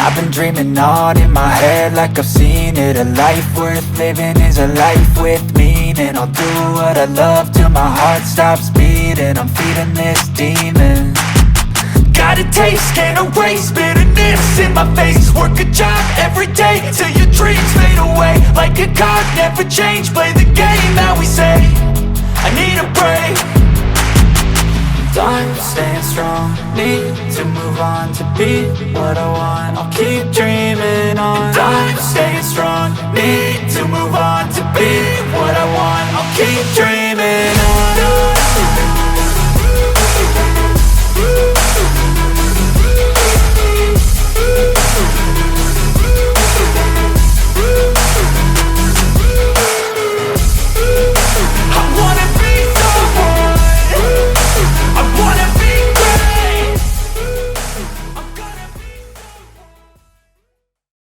I've been dreaming on in my head like I've seen it. A life worth living is a life with meaning. I'll do what I love till my heart stops beating. I'm feeding this demon. Got a taste, can't erase bitterness in my face. Work a job every day till your dreams fade away. Like a card, never change, play the game that we say. I need a break. I'm staying strong, need to move on to be what I want. I'll keep dreaming on. I'm staying strong, need to move on to be what I want. I'll keep dreaming.